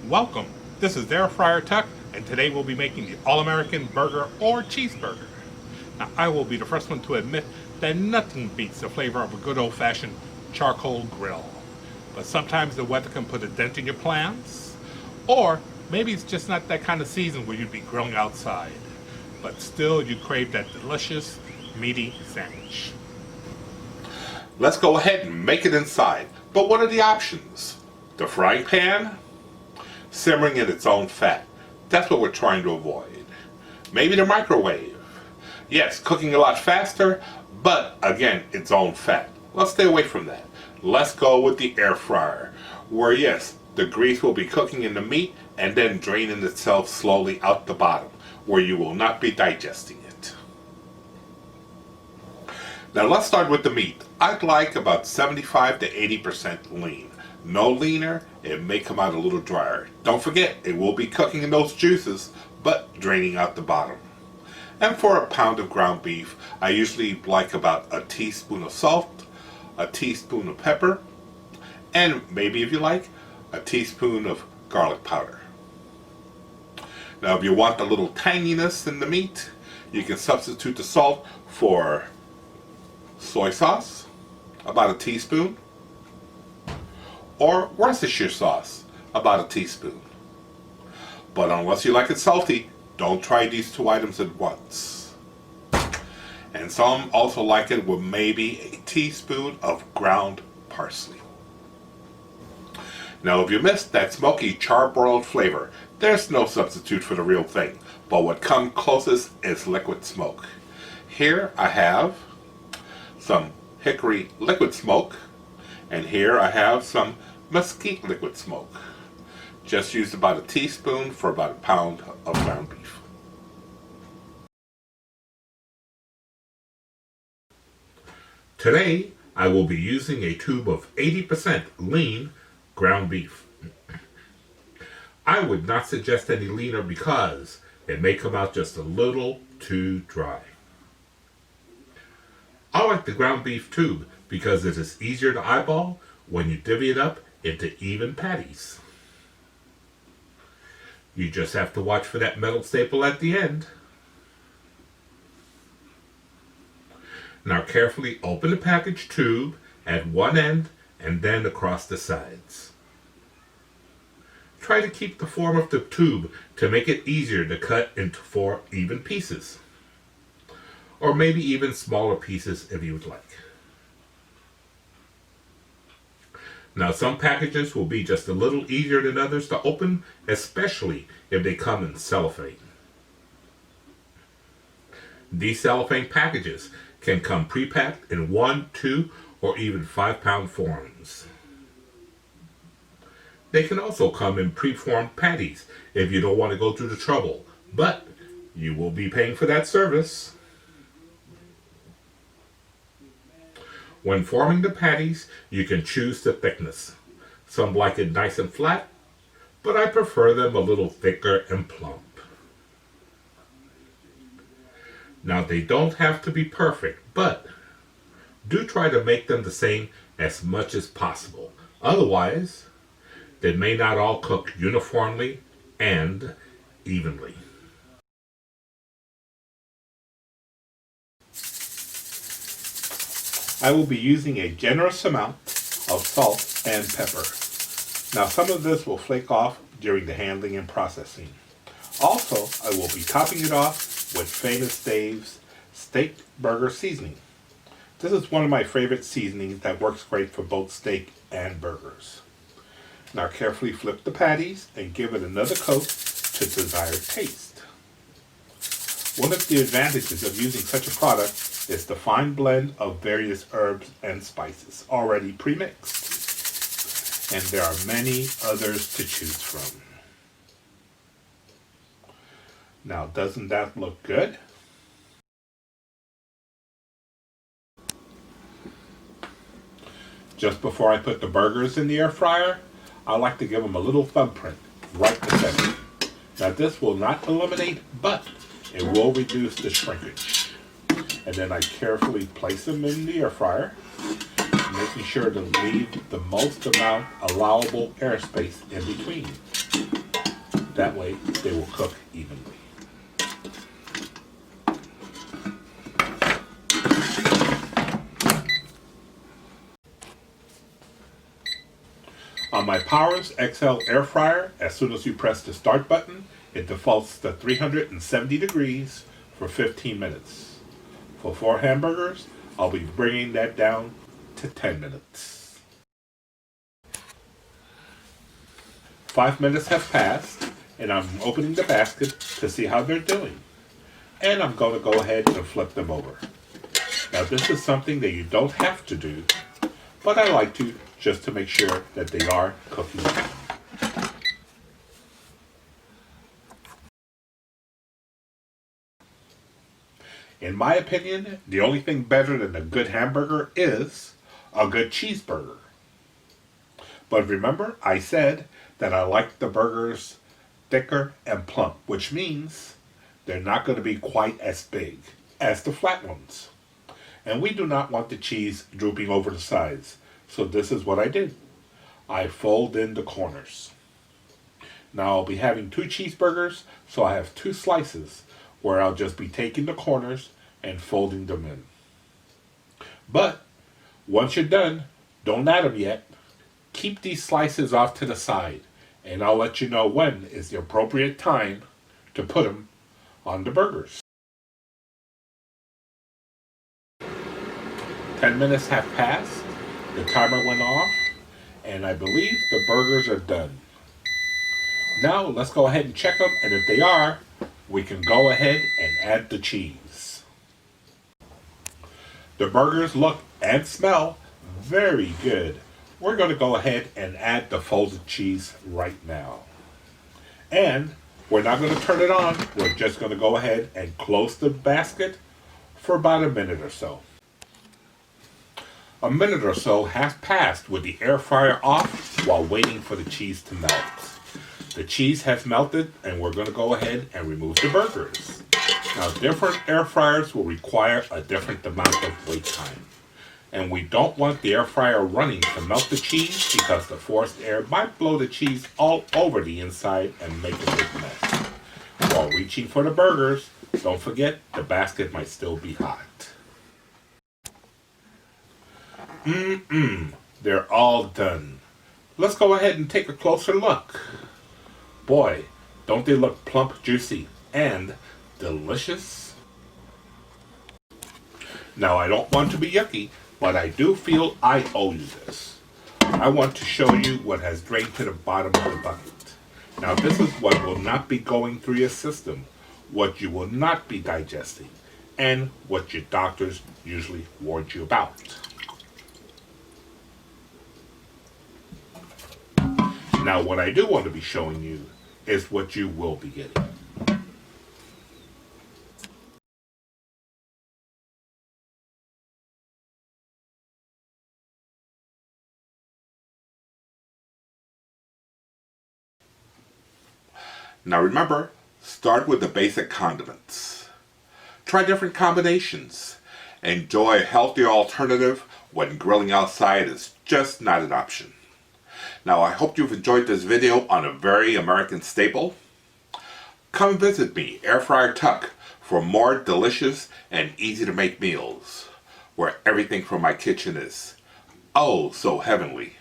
Welcome. This is Air Fryer Tuck, and today we'll be making the All-American Burger or Cheeseburger. Now, I will be the first one to admit that nothing beats the flavor of a good old-fashioned charcoal grill. But sometimes the weather can put a dent in your plans, or maybe it's just not that kind of season where you'd be grilling outside. But still, you crave that delicious, meaty sandwich. Let's go ahead and make it inside. But what are the options? The frying pan? Simmering in its own fat. That's what we're trying to avoid. Maybe the microwave. Yes, cooking a lot faster, but again, its own fat. Let's stay away from that. Let's go with the air fryer, where yes, the grease will be cooking in the meat and then draining itself slowly out the bottom, where you will not be digesting it. Now let's start with the meat. I'd like about 75 to 80% lean. No leaner, it may come out a little drier. Don't forget, it will be cooking in those juices, but draining out the bottom. And for a pound of ground beef, I usually like about a teaspoon of salt, a teaspoon of pepper, and maybe if you like, a teaspoon of garlic powder. Now if you want a little tanginess in the meat, you can substitute the salt for soy sauce, about a teaspoon, or Worcestershire sauce, about a teaspoon. But unless you like it salty, don't try these two items at once. And some also like it with maybe a teaspoon of ground parsley. Now if you missed that smoky charbroiled flavor, there's no substitute for the real thing, but what comes closest is liquid smoke. Here I have some hickory liquid smoke, and here I have some mesquite liquid smoke. Just used about a teaspoon for about a pound of ground beef. Today I will be using a tube of 80% lean ground beef. I would not suggest any leaner because it may come out just a little too dry. I like the ground beef tube because it is easier to eyeball when you divvy it up into even patties. You just have to watch for that metal staple at the end. Now carefully open the package tube at one end and then across the sides. Try to keep the form of the tube to make it easier to cut into 4 even pieces, or maybe even smaller pieces if you would like. Now some packages will be just a little easier than others to open, especially if they come in cellophane. These cellophane packages can come pre-packed in 1, 2, or even 5-pound forms. They can also come in pre-formed patties if you don't want to go through the trouble, but you will be paying for that service. When forming the patties, you can choose the thickness. Some like it nice and flat, but I prefer them a little thicker and plump. Now they don't have to be perfect, but do try to make them the same as much as possible. Otherwise, they may not all cook uniformly and evenly. I will be using a generous amount of salt and pepper. Now some of this will flake off during the handling and processing. Also, I will be topping it off with Famous Dave's steak burger seasoning. This is one of my favorite seasonings that works great for both steak and burgers. Now carefully flip the patties and give it another coat to desired taste. One of the advantages of using such a product is the fine blend of various herbs and spices already pre-mixed. And there are many others to choose from. Now, doesn't that look good? Just before I put the burgers in the air fryer, I like to give them a little thumbprint right in the center. Now this will not eliminate, but it will reduce the shrinkage. And then I carefully place them in the air fryer, making sure to leave the most amount allowable airspace in between. That way they will cook evenly. On my Powers XL air fryer, as soon as you press the start button, it defaults to 370 degrees for 15 minutes. For 4 hamburgers, I'll be bringing that down to 10 minutes. 5 minutes have passed, and I'm opening the basket to see how they're doing. And I'm going to go ahead and flip them over. Now this is something that you don't have to do, but I like to just to make sure that they are cooking. In my opinion, the only thing better than a good hamburger is a good cheeseburger. But remember, I said that I like the burgers thicker and plump, which means they're not going to be quite as big as the flat ones. And we do not want the cheese drooping over the sides. So this is what I did. I fold in the corners. Now I'll be having 2 cheeseburgers, so I have 2 slices where I'll just be taking the corners and folding them in. But once you're done, don't add them yet. Keep these slices off to the side, and I'll let you know when is the appropriate time to put them on the burgers. 10 minutes have passed. The timer went off, and I believe the burgers are done. Now let's go ahead and check them, and if they are, we can go ahead and add the cheese. The burgers look and smell very good. We're going to go ahead and add the folded cheese right now. And we're not going to turn it on. We're just going to go ahead and close the basket for about a minute or so. A minute or so has passed with the air fryer off while waiting for the cheese to melt. The cheese has melted, and we're going to go ahead and remove the burgers. Now, different air fryers will require a different amount of wait time. And we don't want the air fryer running to melt the cheese because the forced air might blow the cheese all over the inside and make a big mess. While reaching for the burgers, don't forget the basket might still be hot. They're all done. Let's go ahead and take a closer look. Boy, don't they look plump, juicy, and delicious? Now, I don't want to be yucky, but I do feel I owe you this. I want to show you what has drained to the bottom of the bucket. Now, this is what will not be going through your system, what you will not be digesting, and what your doctors usually warn you about. Now, what I do want to be showing you is what you will be getting. Now remember, start with the basic condiments. Try different combinations. Enjoy a healthier alternative when grilling outside is just not an option. Now, I hope you've enjoyed this video on a very American staple. Come visit me, Air Fryer Tuck, for more delicious and easy to make meals, where everything from my kitchen is oh so heavenly.